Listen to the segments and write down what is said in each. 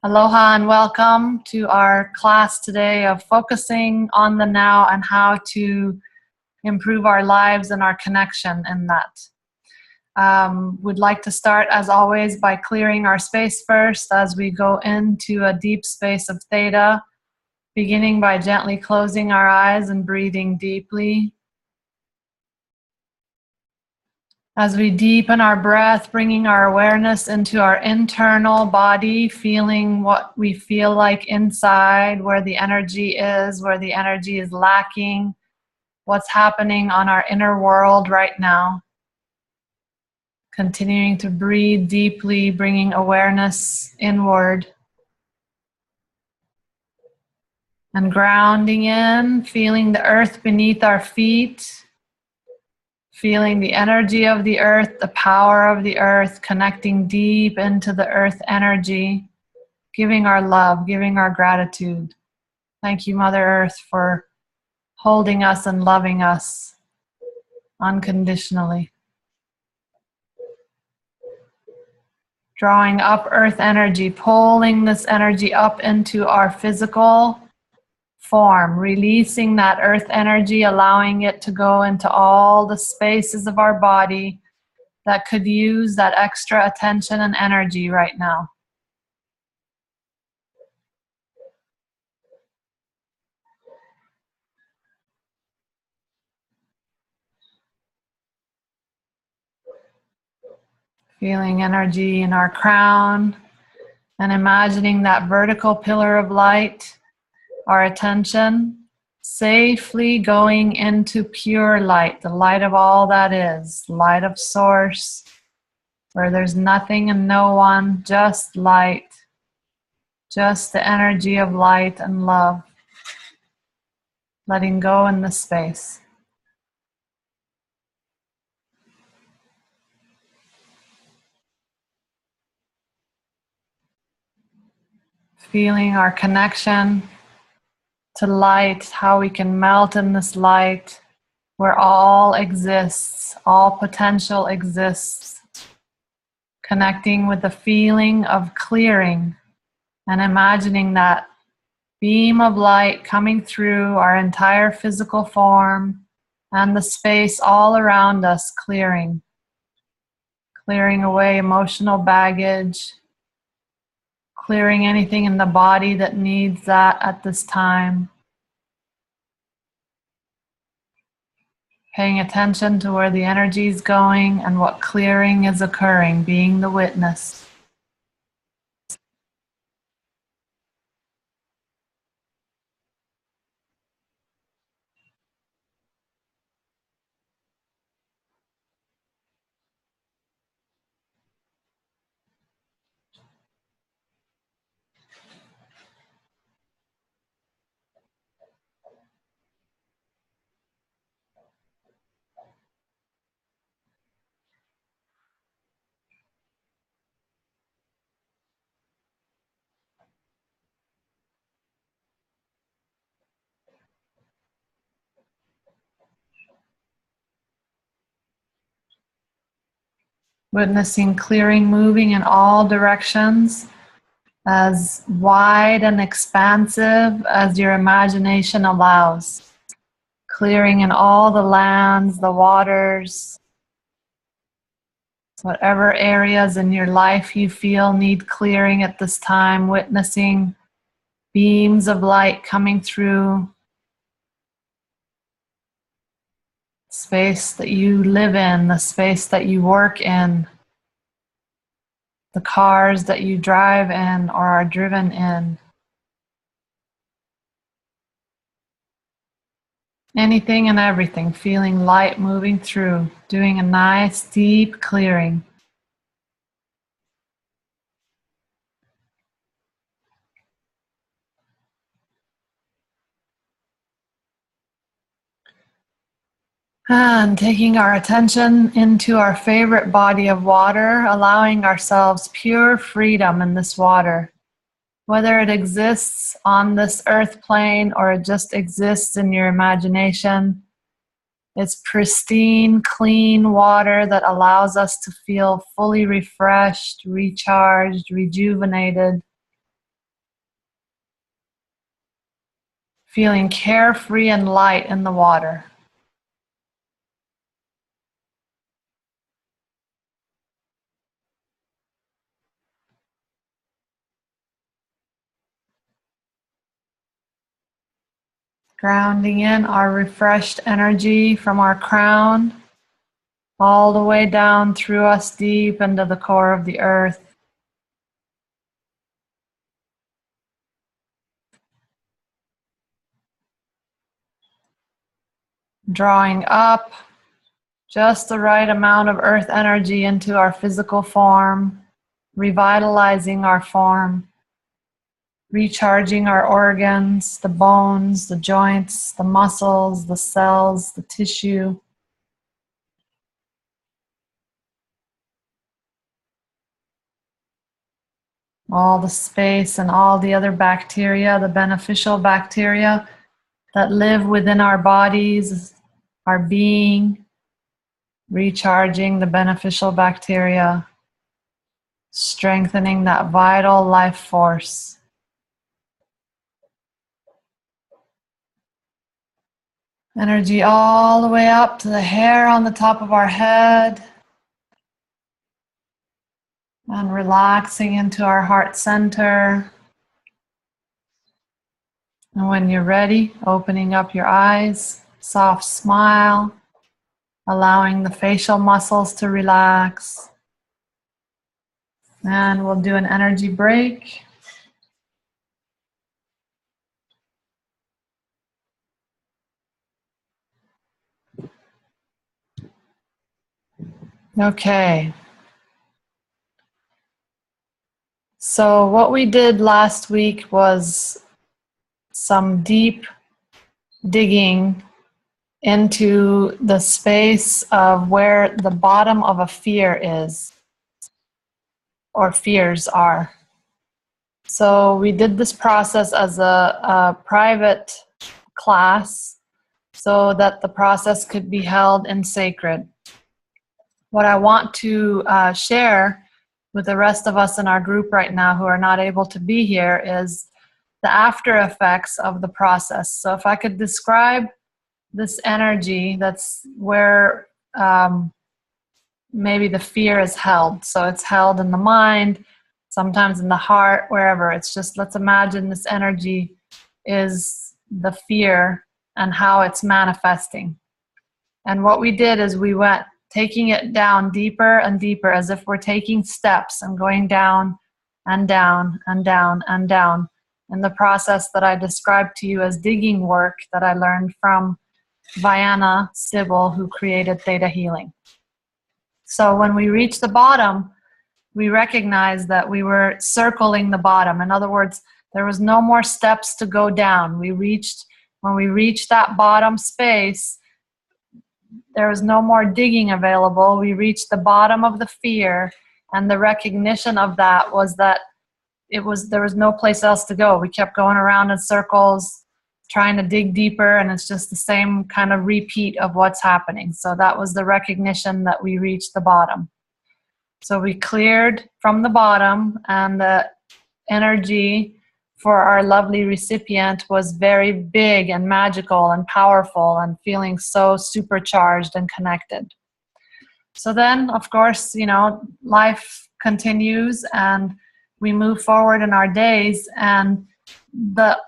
Aloha and welcome to our class today of focusing on the now and how to improve our lives and our connection in that. We'd like to start, as always, by clearing our space first as we go into a deep space of theta, beginning by gently closing our eyes and breathing deeply. As we deepen our breath, bringing our awareness into our internal body, feeling what we feel like inside, where the energy is lacking, what's happening on our inner world right now. Continuing to breathe deeply, bringing awareness inward. And grounding in, feeling the earth beneath our feet. Feeling the energy of the earth, the power of the earth, connecting deep into the earth energy, giving our love, giving our gratitude. Thank you, Mother Earth, for holding us and loving us unconditionally. Drawing up earth energy, pulling this energy up into our physical form, releasing that earth energy, allowing it to go into all the spaces of our body that could use that extra attention and energy right now. Feeling energy in our crown and imagining that vertical pillar of light, our attention, safely going into pure light, the light of all that is, light of source, where there's nothing and no one, just light, just the energy of light and love, letting go in the space. Feeling our connection to light, how we can melt in this light, where all exists, all potential exists. Connecting with the feeling of clearing and imagining that beam of light coming through our entire physical form and the space all around us, clearing away emotional baggage, clearing anything in the body that needs that at this time. Paying attention to where the energy is going and what clearing is occurring, being the witness. Witnessing clearing moving in all directions, as wide and expansive as your imagination allows. Clearing in all the lands, the waters, whatever areas in your life you feel need clearing at this time, witnessing beams of light coming through space that you live in, the space that you work in, the cars that you drive in or are driven in. Anything and everything, feeling light moving through, doing a nice deep clearing. And taking our attention into our favorite body of water, allowing ourselves pure freedom in this water. Whether it exists on this earth plane or it just exists in your imagination, it's pristine, clean water that allows us to feel fully refreshed, recharged, rejuvenated, feeling carefree and light in the water. Grounding in our refreshed energy from our crown all the way down through us deep into the core of the earth. Drawing up just the right amount of earth energy into our physical form, revitalizing our form, recharging our organs, the bones, the joints, the muscles, the cells, the tissue. All the space and all the other bacteria, the beneficial bacteria that live within our bodies, our being, recharging the beneficial bacteria, strengthening that vital life force. Energy all the way up to the hair on the top of our head, and relaxing into our heart center. And when you're ready, opening up your eyes, soft smile, allowing the facial muscles to relax. And we'll do an energy break. Okay. So what we did last week was some deep digging into the space of where the bottom of a fear is, or fears are. So we did this process as a private class so that the process could be held in sacred. What I want to share with the rest of us in our group right now who are not able to be here is the after effects of the process. So if I could describe this energy, that's where maybe the fear is held. So it's held in the mind, sometimes in the heart, wherever. It's just, let's imagine this energy is the fear and how it's manifesting. And what we did is we went taking it down deeper and deeper, as if we're taking steps and going down and down and down and down in the process that I described to you as digging work that I learned from Vianna Stibble, who created Theta Healing. So when we reached the bottom, we recognized that we were circling the bottom. In other words, there was no more steps to go down. When we reached that bottom space, there was no more digging available. We reached the bottom of the fear, and the recognition of that was that there was no place else to go. We kept going around in circles, trying to dig deeper, and it's just the same kind of repeat of what's happening. So that was the recognition that we reached the bottom. So we cleared from the bottom, and the energy for our lovely recipient was very big and magical and powerful and feeling so supercharged and connected. So then, of course, life continues and we move forward in our days, and the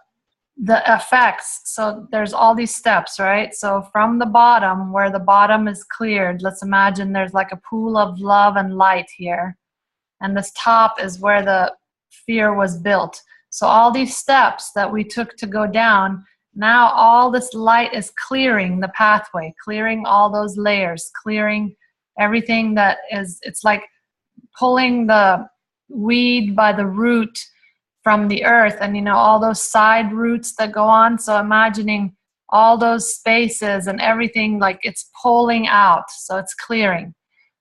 effects, so there's all these steps, right? So from the bottom, where the bottom is cleared, let's imagine there's like a pool of love and light here, and this top is where the fear was built. So all these steps that we took to go down, now all this light is clearing the pathway, clearing all those layers, clearing everything that is, it's like pulling the weed by the root from the earth, and all those side roots that go on. So imagining all those spaces and everything, like it's pulling out, so it's clearing.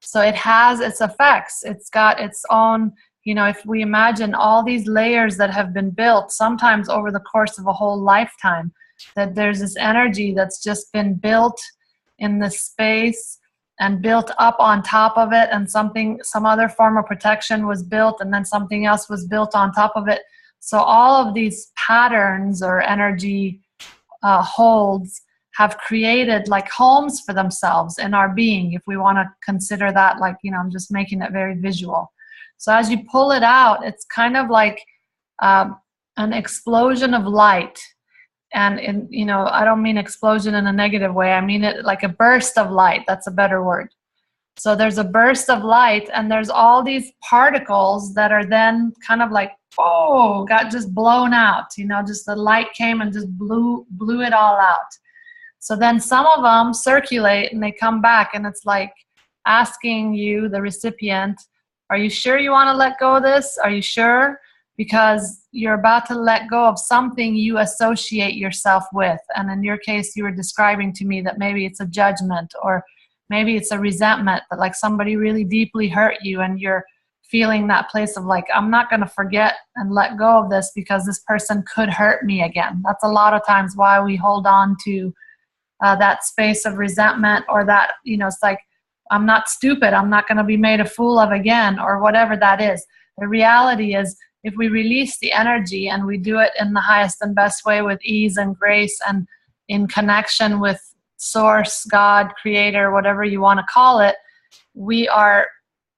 So it has its effects. It's got its own, if we imagine all these layers that have been built, sometimes over the course of a whole lifetime, that there's this energy that's just been built in this space and built up on top of it, and some other form of protection was built, and then something else was built on top of it. So all of these patterns or energy holds have created like homes for themselves in our being, if we want to consider that, like, you know, I'm just making it very visual. So as you pull it out, it's kind of like an explosion of light. And you know, I don't mean explosion in a negative way. I mean it like a burst of light. That's a better word. So there's a burst of light, and there's all these particles that are then kind of like, oh, got just blown out. You know, just the light came and just blew it all out. So then some of them circulate and they come back, and it's like asking you, the recipient, are you sure you want to let go of this? Are you sure? Because you're about to let go of something you associate yourself with. And in your case, you were describing to me that maybe it's a judgment, or maybe it's a resentment, that like somebody really deeply hurt you and you're feeling that place of like, I'm not going to forget and let go of this because this person could hurt me again. That's a lot of times why we hold on to that space of resentment, or that, you know, it's like, I'm not stupid, I'm not going to be made a fool of again, or whatever that is. The reality is, if we release the energy and we do it in the highest and best way with ease and grace and in connection with source, God, creator, whatever you want to call it, we are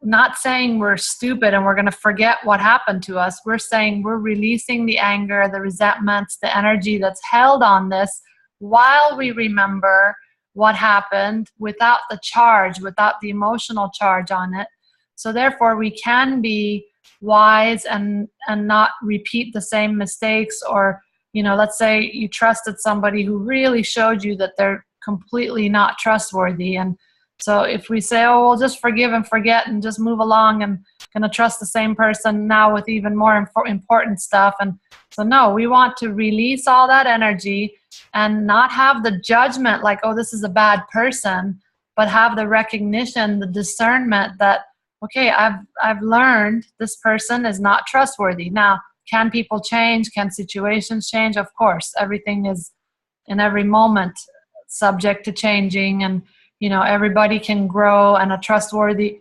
not saying we're stupid and we're going to forget what happened to us. We're saying we're releasing the anger, the resentments, the energy that's held on this, while we remember what happened, without the charge, without the emotional charge on it. So therefore we can be wise and not repeat the same mistakes. Or, you know, let's say you trusted somebody who really showed you that they're completely not trustworthy. And so if we say, oh, we'll just forgive and forget and just move along and going to trust the same person now with even more important stuff. And so no, we want to release all that energy and not have the judgment like, oh, this is a bad person, but have the recognition, the discernment that, okay, I've learned this person is not trustworthy. Now, can people change? Can situations change? Of course, everything is in every moment subject to changing, and you know, everybody can grow, and a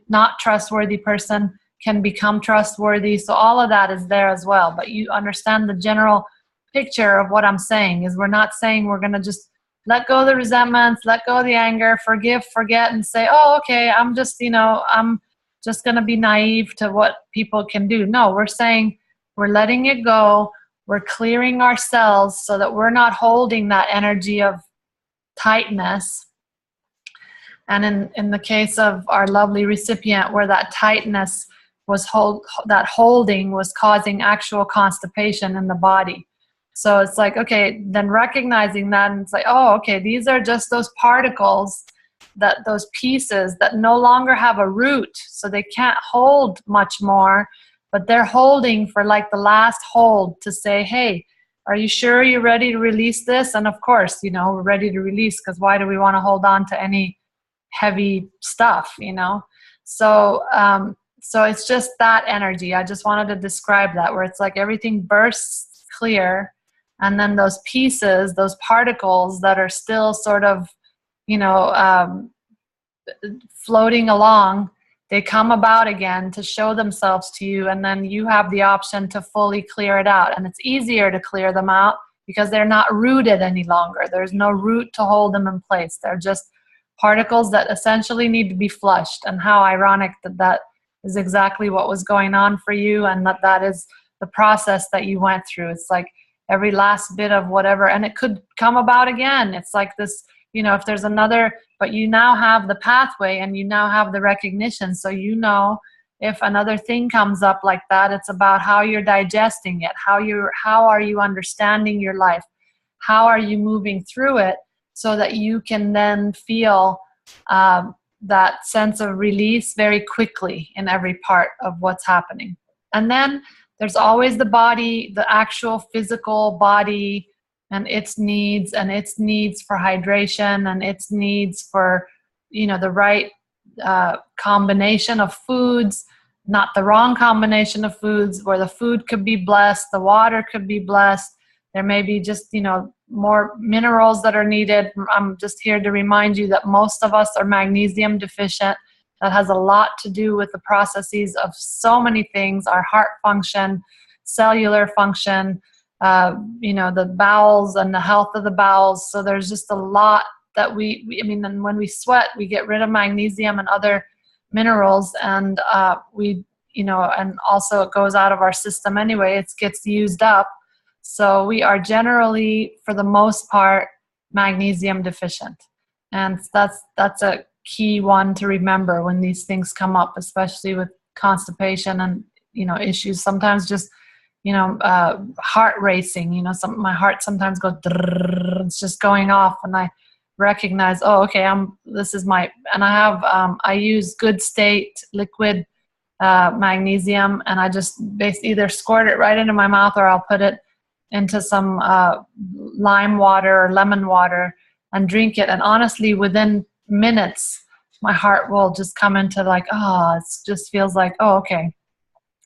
not trustworthy person can become trustworthy. So all of that is there as well. But you understand the general picture of what I'm saying is, we're not saying we're going to just let go of the resentments, let go of the anger, forgive, forget, and say, oh, okay, I'm just, you know, I'm just going to be naive to what people can do. No, we're saying we're letting it go. We're clearing ourselves so that we're not holding that energy of tightness. And in the case of our lovely recipient, where that tightness was holding was causing actual constipation in the body. So it's like, okay, then recognizing that, and it's like, oh, okay, these are just those particles, those pieces that no longer have a root, so they can't hold much more, but they're holding for like the last hold to say, hey, are you sure you're ready to release this? And of course, you know, we're ready to release, because why do we want to hold on to any heavy stuff, you know? So so it's just that energy. I just wanted to describe that, where it's like everything bursts clear, and then those pieces, those particles that are still sort of, you know, floating along, they come about again to show themselves to you, and then you have the option to fully clear it out. And it's easier to clear them out because they're not rooted any longer. There's no root to hold them in place. They're just particles that essentially need to be flushed. And how ironic that that is exactly what was going on for you, and that is the process that you went through. It's like every last bit of whatever, and it could come about again. It's like this, you know, if there's another, but you now have the pathway and you now have the recognition. So you know, if another thing comes up like that, it's about how you're digesting it, how are you understanding your life, how are you moving through it, so that you can then feel that sense of release very quickly in every part of what's happening. And then there's always the body, the actual physical body, and its needs for hydration, and its needs for, you know, the right combination of foods, not the wrong combination of foods, where the food could be blessed, the water could be blessed. There may be just, you know, more minerals that are needed. I'm just here to remind you that most of us are magnesium deficient. That has a lot to do with the processes of so many things, our heart function, cellular function, you know, the bowels and the health of the bowels. So there's just a lot that I mean, and when we sweat, we get rid of magnesium and other minerals, and you know, and also it goes out of our system anyway. It gets used up. So we are generally, for the most part, magnesium deficient. And that's a key one to remember when these things come up, especially with constipation and, you know, issues. Sometimes just, you know, heart racing, you know, my heart sometimes goes, it's just going off, and I recognize, oh, okay, this is my, and I have, I use Good State liquid magnesium, and I just either squirt it right into my mouth, or I'll put it into some lime water or lemon water and drink it. And honestly, within minutes, my heart will just come into like, oh, it just feels like, oh, okay.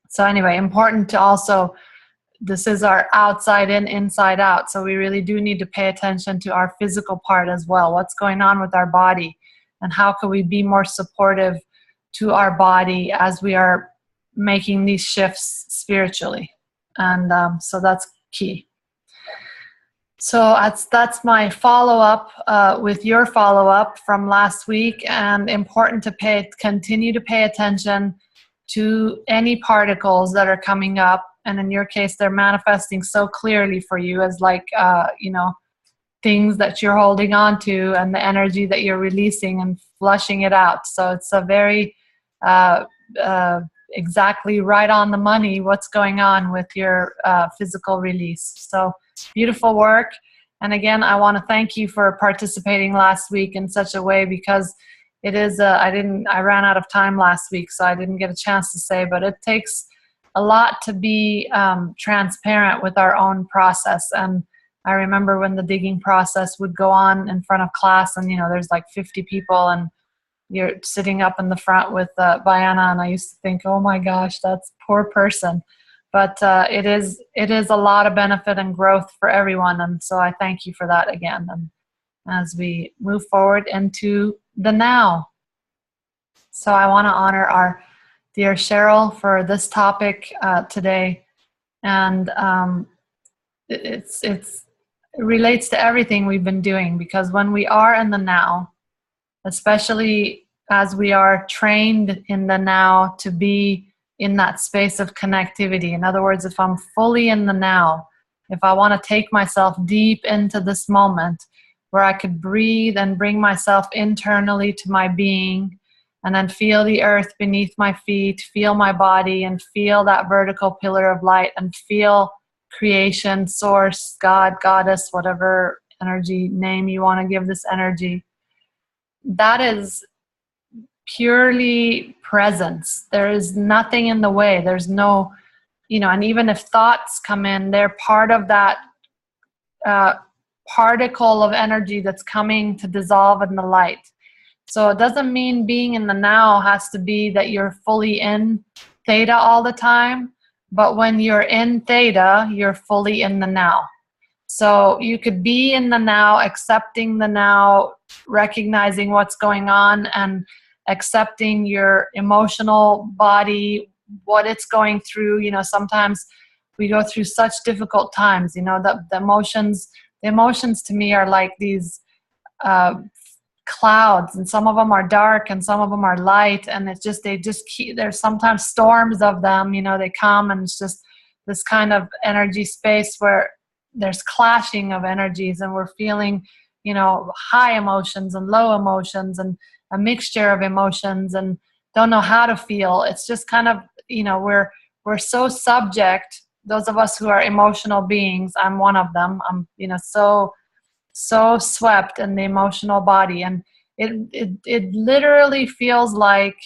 So anyway, important to also, this is our outside in, inside out. So we really do need to pay attention to our physical part as well. What's going on with our body, and how can we be more supportive to our body as we are making these shifts spiritually. And so that's key. So that's my follow-up with your follow-up from last week, and important to continue to pay attention to any particles that are coming up. And in your case, they're manifesting so clearly for you as like, you know, things that you're holding on to, and the energy that you're releasing and flushing it out. So it's a very exactly right on the money what's going on with your physical release. So beautiful work. And again, I want to thank you for participating last week in such a way, because it is, I ran out of time last week, so I didn't get a chance to say, but it takes a lot to be transparent with our own process. And I remember when the digging process would go on in front of class, and, you know, there's like 50 people, and you're sitting up in the front with Bayana, and I used to think, oh my gosh, that's poor person. But it is a lot of benefit and growth for everyone. And so I thank you for that again. And as we move forward into the now. So I want to honor our dear Cheryl for this topic today. And it relates to everything we've been doing, because when we are in the now, especially as we are trained in the now to be in that space of connectivity. In other words, if I'm fully in the now, if I want to take myself deep into this moment where I could breathe and bring myself internally to my being, and then feel the earth beneath my feet, feel my body, and feel that vertical pillar of light, and feel creation, source, God, goddess, whatever energy name you want to give this energy. That is purely presence. There is nothing in the way. There's no, you know, and even if thoughts come in, they're part of that particle of energy that's coming to dissolve in the light. So it doesn't mean being in the now has to be that you're fully in theta all the time, but when you're in theta, you're fully in the now. So you could be in the now, accepting the now, recognizing what's going on, and accepting your emotional body, what it's going through. You know, sometimes we go through such difficult times, you know, the emotions to me are like these clouds, and some of them are dark and some of them are light, and it's just, there's sometimes storms of them, you know, they come, and it's just this kind of energy space where there's clashing of energies, and we're feeling, you know, high emotions and low emotions and a mixture of emotions, and don't know how to feel. It's just kind of, you know, we're so subject, those of us who are emotional beings. I'm one of them. I'm, you know, so swept in the emotional body, and it literally feels like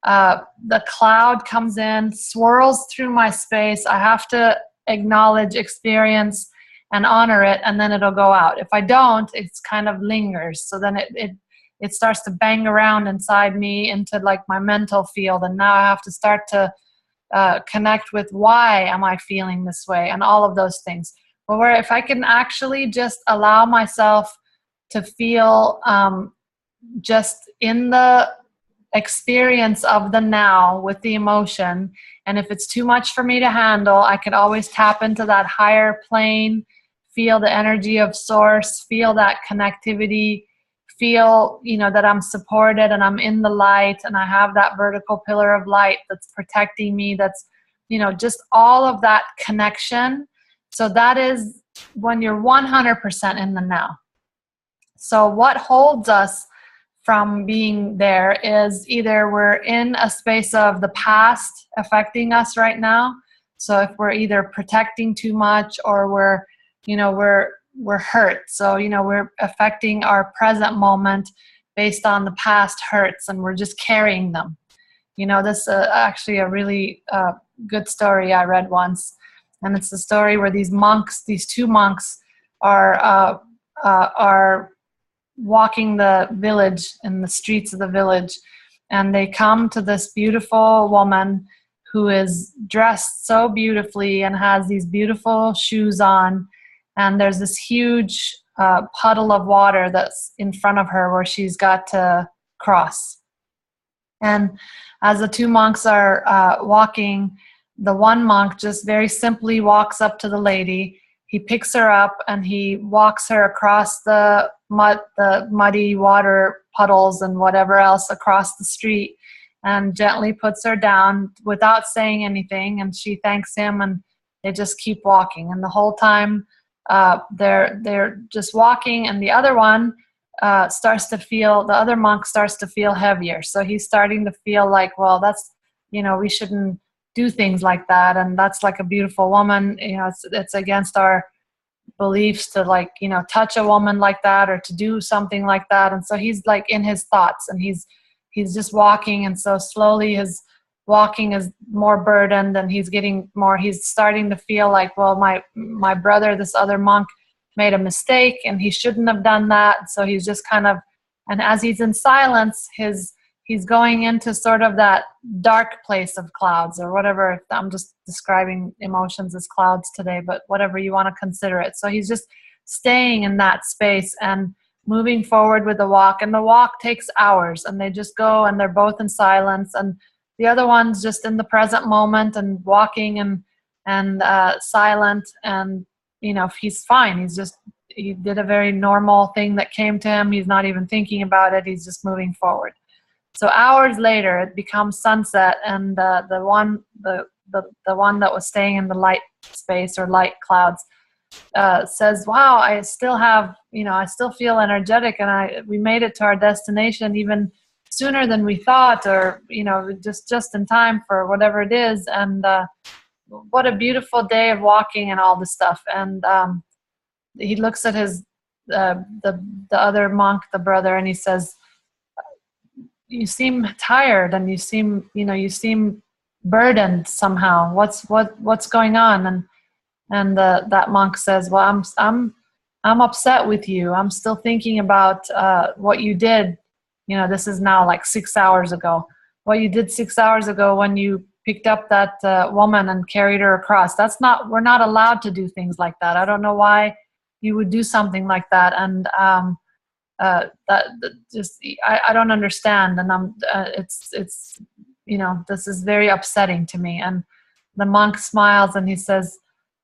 the cloud comes in, swirls through my space. I have to acknowledge, experience, and honor it, and then it'll go out. If I don't, it's kind of lingers. So then it starts to bang around inside me into like my mental field, and now I have to start to connect with why am I feeling this way, and all of those things. But where if I can actually just allow myself to feel just in the experience of the now with the emotion. And if it's too much for me to handle, I could always tap into that higher plane, feel the energy of source, feel that connectivity, feel, that I'm supported and I'm in the light and I have that vertical pillar of light that's protecting me. That's, just all of that connection. So that is when you're 100% in the now. So what holds us from being there is either we're in a space of the past affecting us right now. So if we're either protecting too much or we're hurt. So, we're affecting our present moment based on the past hurts and we're just carrying them. This actually a really good story I read once. And it's a story where these two monks are walking the village in the streets of the village, and they come to this beautiful woman who is dressed so beautifully and has these beautiful shoes on, and there's this huge puddle of water that's in front of her where she's got to cross. And as the two monks are walking, the one monk just very simply walks up to the lady. He picks her up and he walks her across the muddy water puddles and whatever else across the street, and gently puts her down without saying anything. And she thanks him, and they just keep walking. And the whole time they're just walking, and the other monk starts to feel heavier. So he's starting to feel like, well, that's, we shouldn't do things like that, and that's like a beautiful woman, it's against our beliefs to touch a woman like that or to do something like that. And so he's like in his thoughts, and he's just walking, and so slowly his walking is more burdened, and he's starting to feel like, well, my brother, this other monk, made a mistake and he shouldn't have done that. So he's just kind of, and as he's in silence, he's going into sort of that dark place of clouds or whatever. I'm just describing emotions as clouds today, but whatever you want to consider it. So he's just staying in that space and moving forward with the walk. And the walk takes hours, and they just go, and they're both in silence. And the other one's just in the present moment and walking and silent. And, he's fine. He did a very normal thing that came to him. He's not even thinking about it. He's just moving forward. So hours later, it becomes sunset, and the one that was staying in the light space or light clouds says, "Wow, I still have, I still feel energetic, and we made it to our destination even sooner than we thought, or just in time for whatever it is. And what a beautiful day of walking and all this stuff." And he looks at his the other monk, the brother, and he says, "You seem tired, and you seem burdened somehow. What's going on?" And that monk says, "Well, I'm upset with you. I'm still thinking about what you did. This is now like 6 hours ago. What you did 6 hours ago when you picked up that woman and carried her across. We're not allowed to do things like that. I don't know why you would do something like that." And I don't understand, and it's this is very upsetting to me. And the monk smiles and he says,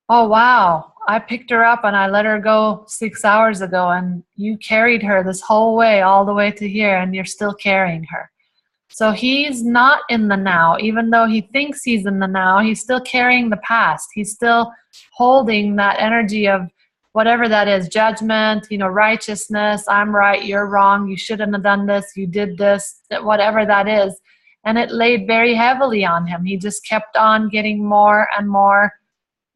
"Oh wow, I picked her up and I let her go 6 hours ago, and you carried her this whole way, all the way to here, and you're still carrying her." So he's not in the now. Even though he thinks he's in the now, he's still carrying the past. He's still holding that energy of whatever that is, judgment, righteousness, I'm right, you're wrong, you shouldn't have done this, you did this, whatever that is. And it laid very heavily on him. He just kept on getting more and more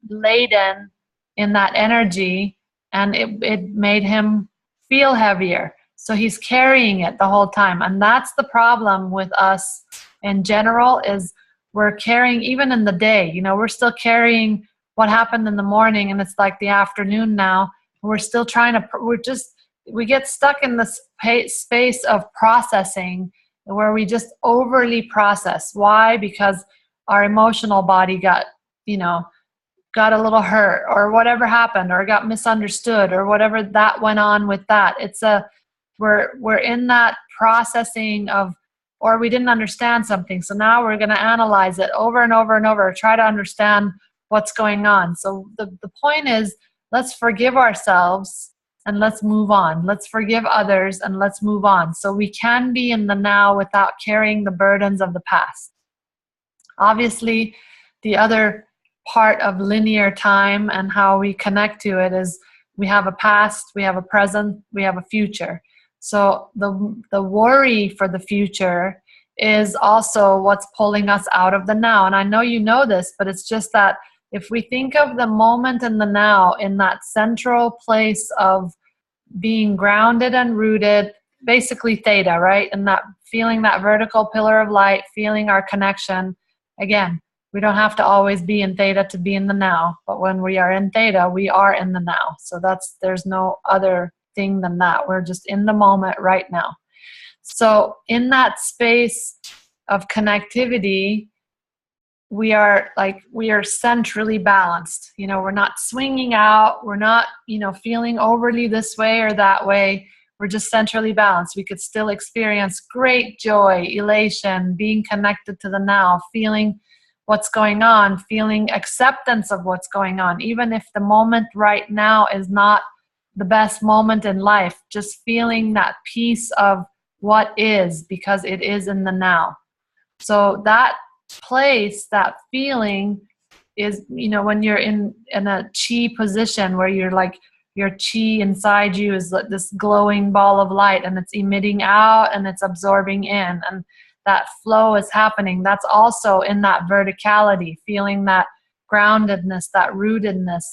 laden in that energy, and it made him feel heavier. So he's carrying it the whole time. And that's the problem with us in general, is we're carrying, even in the day, we're still carrying what happened in the morning, and it's like the afternoon now. We're still we get stuck in this space of processing where we just overly process. Why? Because our emotional body got a little hurt, or whatever happened, or got misunderstood, or whatever that went on with that. We're in that processing of or we didn't understand something. So now we're going to analyze it over and over and over, try to understand what's going on. So the point is, let's forgive ourselves and let's move on. Let's forgive others and let's move on. So we can be in the now without carrying the burdens of the past. Obviously, the other part of linear time and how we connect to it is we have a past, we have a present, we have a future. So the worry for the future is also what's pulling us out of the now. And I know you know this, but it's just that if we think of the moment and the now in that central place of being grounded and rooted, basically theta, right? And that feeling that vertical pillar of light, feeling our connection. Again, we don't have to always be in theta to be in the now, but when we are in theta, we are in the now. So there's no other thing than that. We're just in the moment right now. So in that space of connectivity, we are centrally balanced. We're not swinging out. We're not, feeling overly this way or that way. We're just centrally balanced. We could still experience great joy, elation, being connected to the now, feeling what's going on, feeling acceptance of what's going on, even if the moment right now is not the best moment in life, just feeling that piece of what is, because it is in the now. So that place, that feeling is, when you're in a chi position where you're like, your chi inside you is like this glowing ball of light, and it's emitting out and it's absorbing in, and that flow is happening. That's also in that verticality, feeling that groundedness, that rootedness.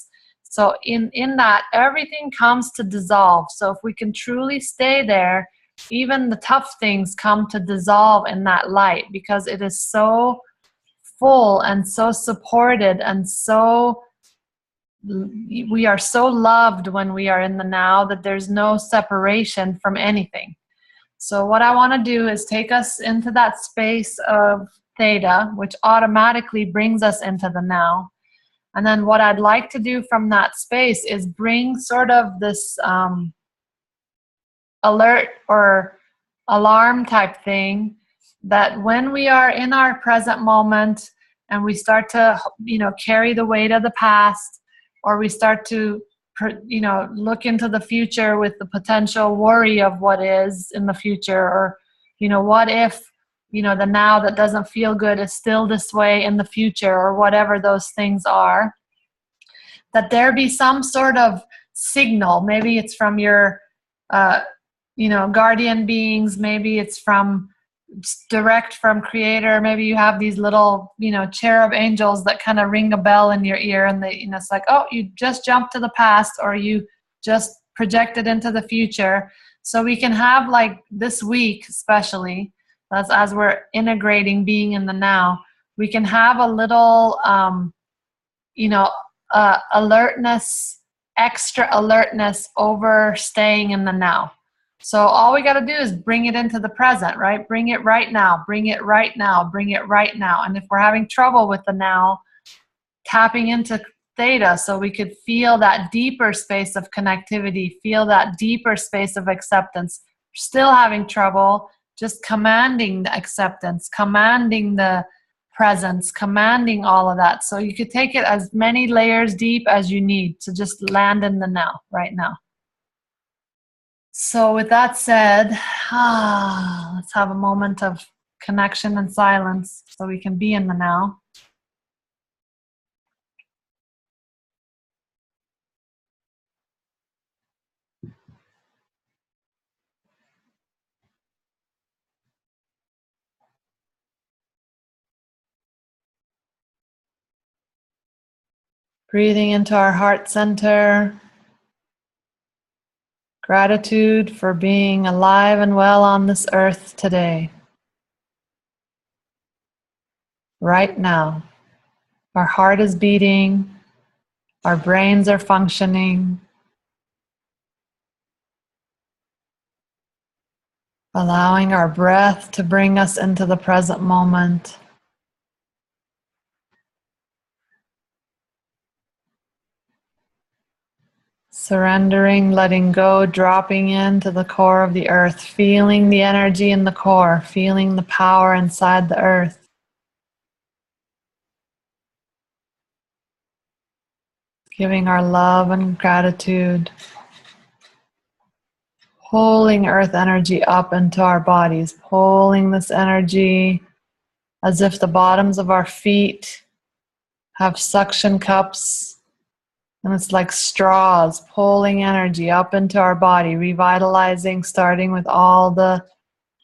So in that, everything comes to dissolve. So if we can truly stay there, even the tough things come to dissolve in that light, because it is so full and so supported, and we are so loved when we are in the now that there's no separation from anything. So what I want to do is take us into that space of theta, which automatically brings us into the now. And then what I'd like to do from that space is bring sort of this alert or alarm type thing, that when we are in our present moment and we start to, carry the weight of the past, or we start to, look into the future with the potential worry of what is in the future, or, what if, the now that doesn't feel good is still this way in the future, or whatever those things are, that there be some sort of signal. Maybe it's from your, guardian beings. Maybe it's direct from creator. Maybe you have these little, cherub angels that kind of ring a bell in your ear, and they, it's like, oh, you just jumped to the past, or you just projected into the future. So we can have, like, this week, especially as we're integrating being in the now, we can have a little, alertness, extra alertness over staying in the now. So all we got to do is bring it into the present, right? Bring it right now, bring it right now, bring it right now. And if we're having trouble with the now, tapping into theta so we could feel that deeper space of connectivity, feel that deeper space of acceptance. Still having trouble, just commanding the acceptance, commanding the presence, commanding all of that. So you could take it as many layers deep as you need to just land in the now, right now. So with that said, let's have a moment of connection and silence so we can be in the now. Breathing into our heart center. Gratitude for being alive and well on this earth today. Right now. Our heart is beating. Our brains are functioning. Allowing our breath to bring us into the present moment. Surrendering, letting go, dropping into the core of the earth, feeling the energy in the core, feeling the power inside the earth. Giving our love and gratitude. Pulling earth energy up into our bodies, pulling this energy as if the bottoms of our feet have suction cups, and it's like straws pulling energy up into our body, revitalizing, starting with all the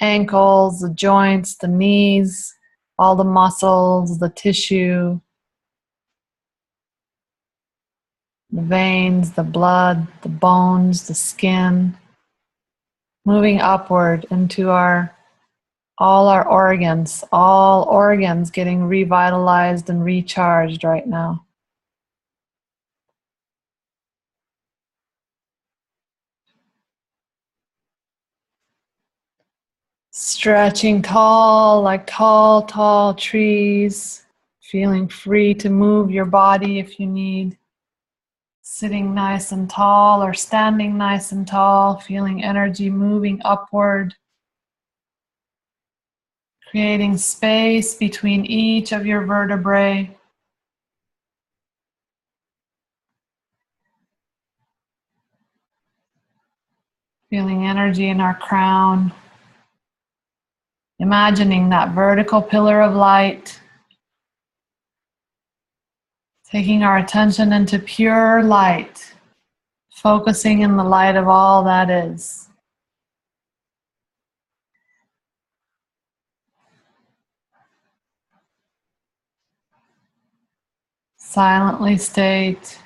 ankles, the joints, the knees, all the muscles, the tissue, the veins, the blood, the bones, the skin, moving upward into all our organs, all organs getting revitalized and recharged right now. Stretching tall, like tall, tall trees, feeling free to move your body if you need. Sitting nice and tall or standing nice and tall, feeling energy moving upward. Creating space between each of your vertebrae. Feeling energy in our crown. Imagining that vertical pillar of light. Taking our attention into pure light. Focusing in the light of all that is. Silently state,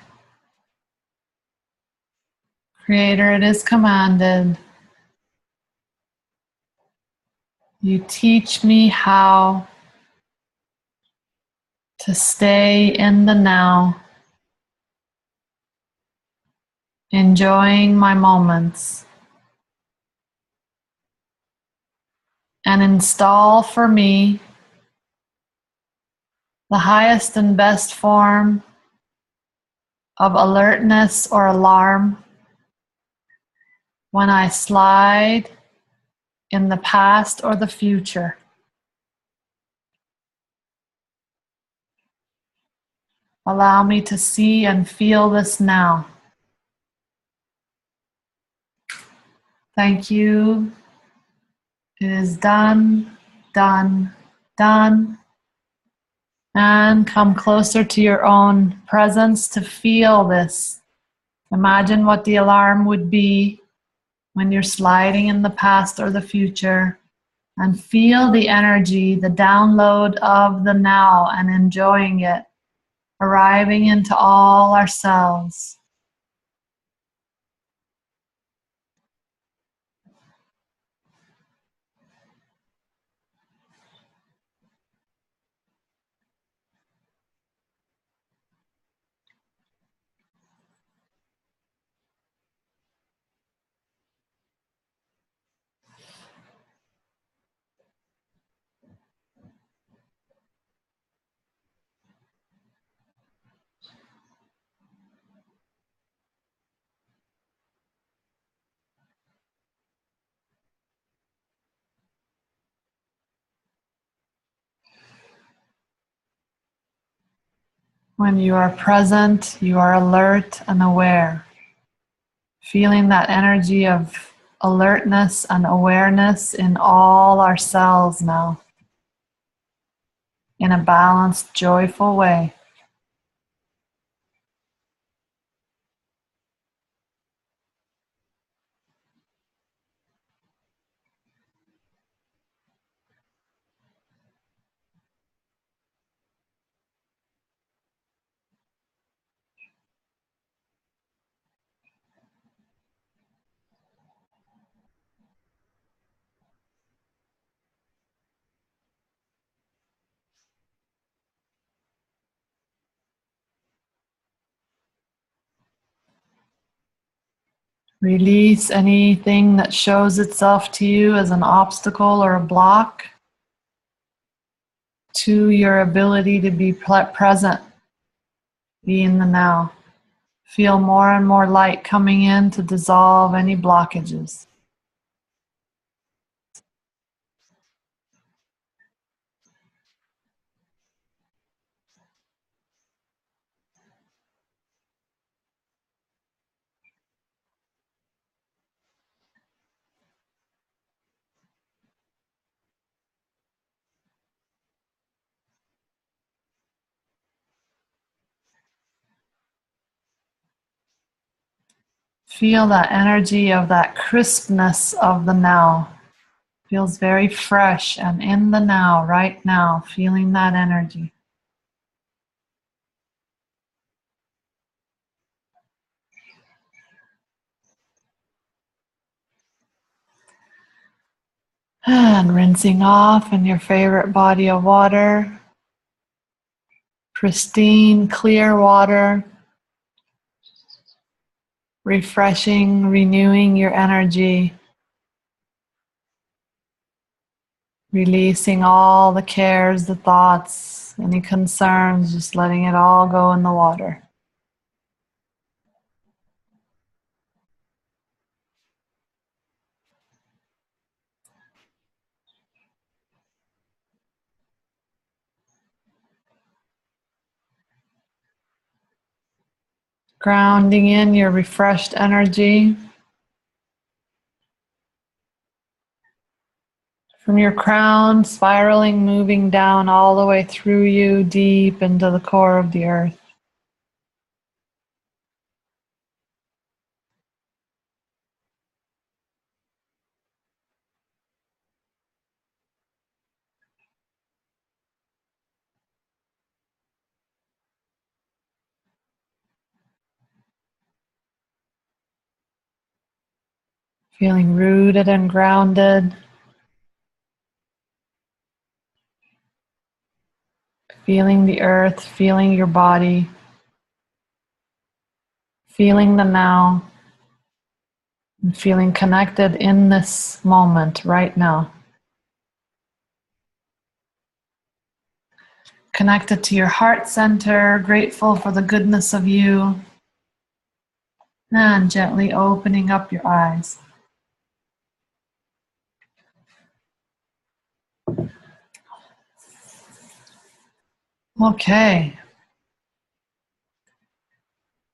Creator, it is commanded. You teach me how to stay in the now, enjoying my moments, and install for me the highest and best form of alertness or alarm when I slide in the past or the future. Allow me to see and feel this now. Thank you. It is done, done, done. And come closer to your own presence to feel this. Imagine what the alarm would be when you're sliding in the past or the future, and feel the energy, the download of the now, and enjoying it, arriving into all our cells. When you are present, you are alert and aware. Feeling that energy of alertness and awareness in all our cells now, in a balanced, joyful way. Release anything that shows itself to you as an obstacle or a block to your ability to be present, be in the now. Feel more and more light coming in to dissolve any blockages. Feel that energy of that crispness of the now. Feels very fresh and in the now, right now, feeling that energy. And rinsing off in your favorite body of water. Pristine, clear water. Refreshing, renewing your energy. Releasing all the cares, the thoughts, any concerns, just letting it all go in the water. Grounding in your refreshed energy. From your crown, spiraling, moving down all the way through you, deep into the core of the earth. Feeling rooted and grounded. Feeling the earth, feeling your body. Feeling the now. And feeling connected in this moment, right now. Connected to your heart center, grateful for the goodness of you. And gently opening up your eyes. Okay.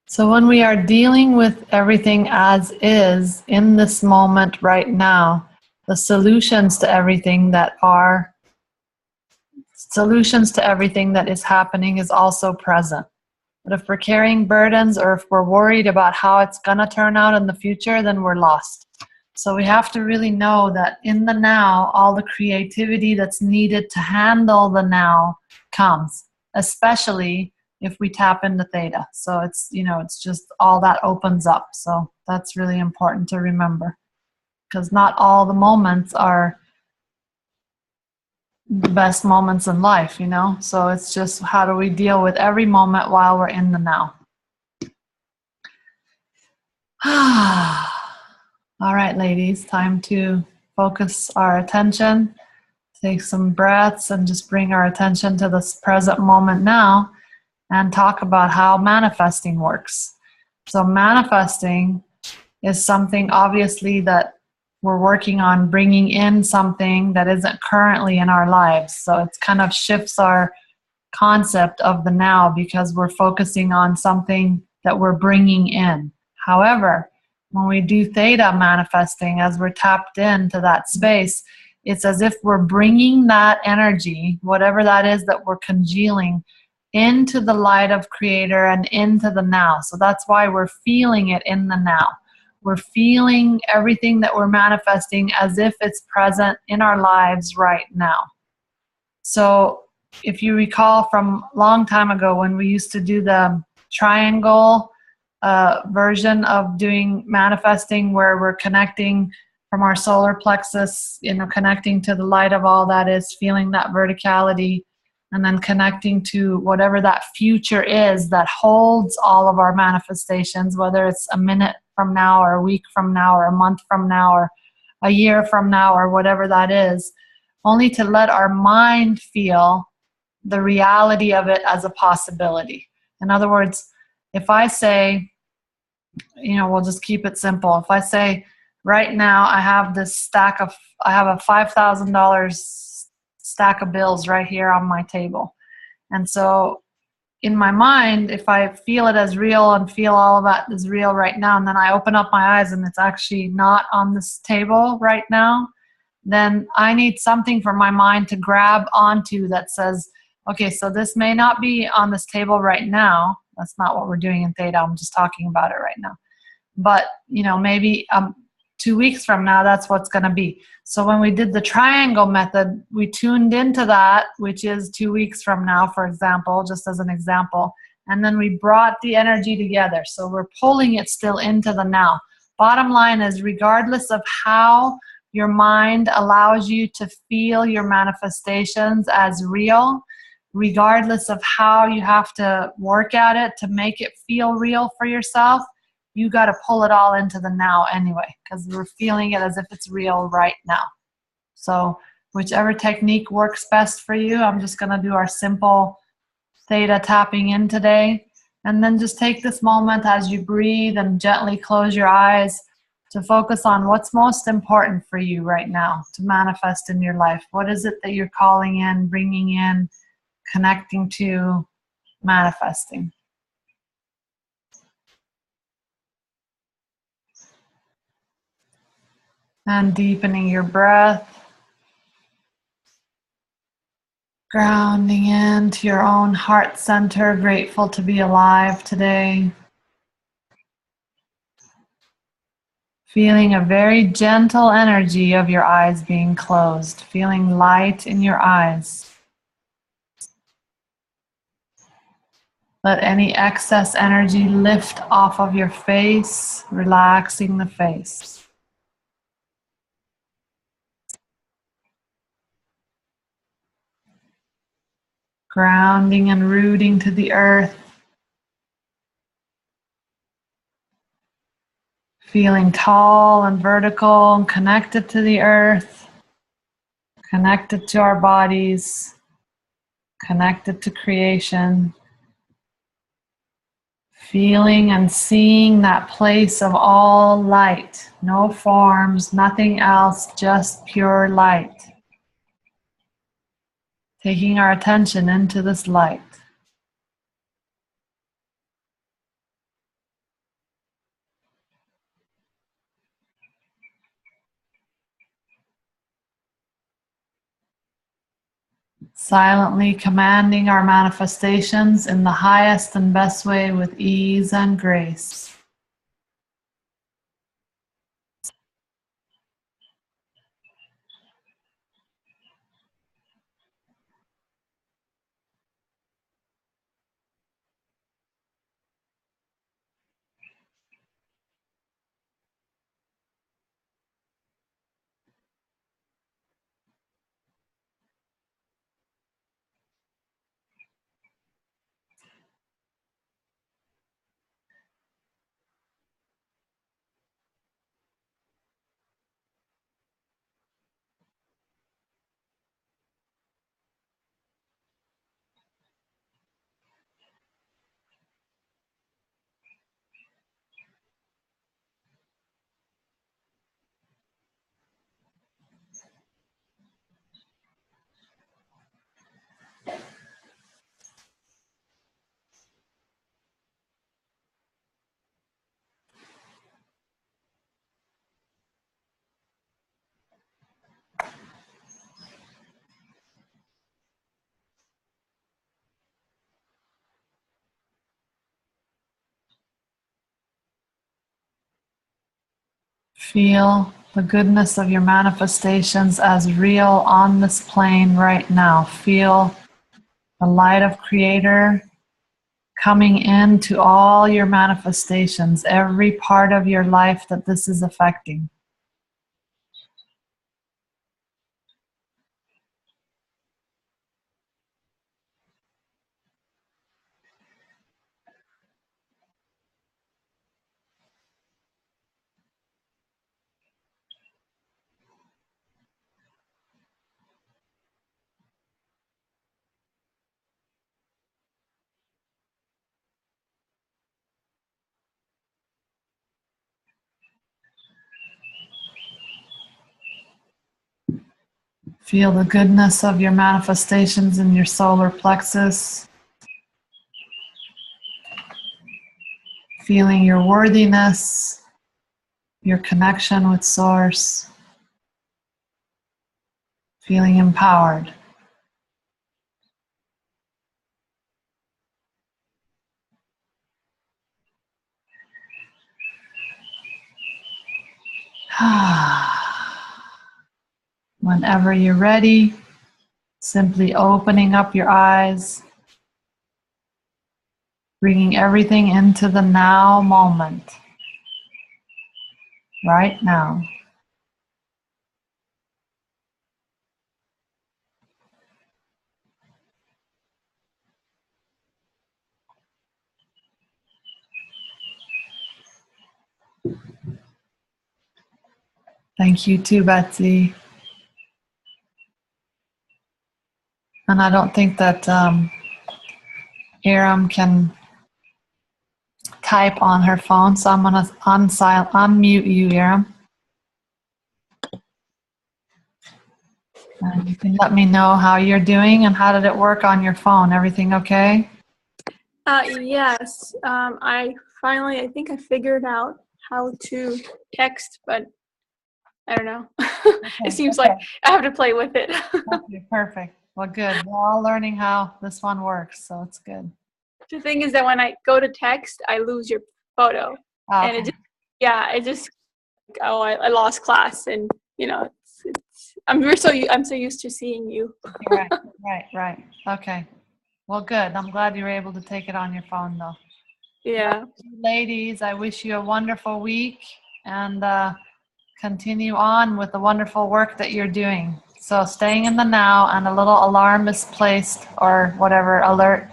So when we are dealing with everything as is in this moment right now, the solutions to everything that is happening is also present. But if we're carrying burdens or if we're worried about how it's going to turn out in the future, then we're lost. So we have to really know that in the now, all the creativity that's needed to handle the now comes, especially if we tap into theta. So it's just all that opens up. So that's really important to remember, because not all the moments are the best moments in life, So it's just how do we deal with every moment while we're in the now. All right, ladies, time to focus our attention. Take some breaths and just bring our attention to this present moment now and talk about how manifesting works. So manifesting is something obviously that we're working on bringing in something that isn't currently in our lives. So it kind of shifts our concept of the now because we're focusing on something that we're bringing in. However, when we do theta manifesting, as we're tapped into that space, it's as if we're bringing that energy, whatever that is that we're congealing, into the light of Creator and into the now. So that's why we're feeling it in the now. We're feeling everything that we're manifesting as if it's present in our lives right now. So if you recall from a long time ago when we used to do the triangle version of doing manifesting, where we're connecting from our solar plexus, connecting to the light of all that is, feeling that verticality, and then connecting to whatever that future is that holds all of our manifestations, whether it's a minute from now or a week from now or a month from now or a year from now or whatever that is, only to let our mind feel the reality of it as a possibility. In other words, if I say, we'll just keep it simple. If I say, right now, I have I have a $5,000 stack of bills right here on my table. And so in my mind, if I feel it as real and feel all of that is real right now, and then I open up my eyes and it's actually not on this table right now, then I need something for my mind to grab onto that says, okay, so this may not be on this table right now. That's not what we're doing in Theta. I'm just talking about it right now. But, maybe 2 weeks from now, that's what's going to be. So when we did the triangle method, we tuned into that, which is 2 weeks from now, for example, just as an example. And then we brought the energy together. So we're pulling it still into the now. Bottom line is, regardless of how your mind allows you to feel your manifestations as real, regardless of how you have to work at it to make it feel real for yourself, you got to pull it all into the now anyway, because we're feeling it as if it's real right now. So whichever technique works best for you, I'm just going to do our simple Theta tapping in today. And then just take this moment as you breathe and gently close your eyes to focus on what's most important for you right now to manifest in your life. What is it that you're calling in, bringing in, connecting to, manifesting? And deepening your breath, grounding into your own heart center, grateful to be alive today. Feeling a very gentle energy of your eyes being closed, feeling light in your eyes. Let any excess energy lift off of your face, relaxing the face. Grounding and rooting to the earth. Feeling tall and vertical and connected to the earth, connected to our bodies, connected to creation. Feeling and seeing that place of all light, no forms, nothing else, just pure light. Taking our attention into this light. Silently commanding our manifestations in the highest and best way with ease and grace. Feel the goodness of your manifestations as real on this plane right now. Feel the light of Creator coming into all your manifestations, every part of your life that this is affecting. Feel the goodness of your manifestations in your solar plexus. Feeling your worthiness, your connection with Source. Feeling empowered. Whenever you're ready, simply opening up your eyes, bringing everything into the now moment, right now. Thank you too, Betsy. And I don't think that Aram can type on her phone, so I'm going to unmute you, Aram. And you can let me know how you're doing and how did it work on your phone. Everything okay? Yes. I think I figured out how to text, but I don't know. It seems like I have to play with it. Okay, perfect. Well, good. We're all learning how this one works, so it's good. The thing is that when I go to text, I lose your photo. Okay. And I lost class, and I'm so used to seeing you. Right. Okay. Well, good. I'm glad you were able to take it on your phone, though. Yeah. Ladies, I wish you a wonderful week and continue on with the wonderful work that you're doing. So staying in the now, and a little alarm is placed, or whatever alert,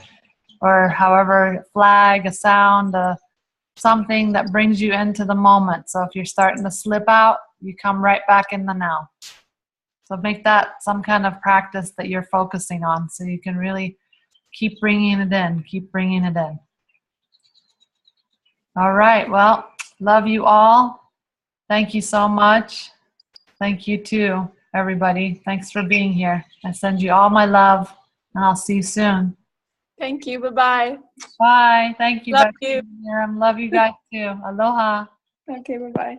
or however flag, a sound, something that brings you into the moment. So if you're starting to slip out, you come right back in the now. So make that some kind of practice that you're focusing on, so you can really keep bringing it in, keep bringing it in. All right, well, love you all. Thank you so much. Thank you too, everybody. Thanks for being here. I send you all my love, and I'll see you soon. Thank you. Bye-bye. Bye. Thank you. Love you. Love you guys too. Aloha. Okay, bye-bye.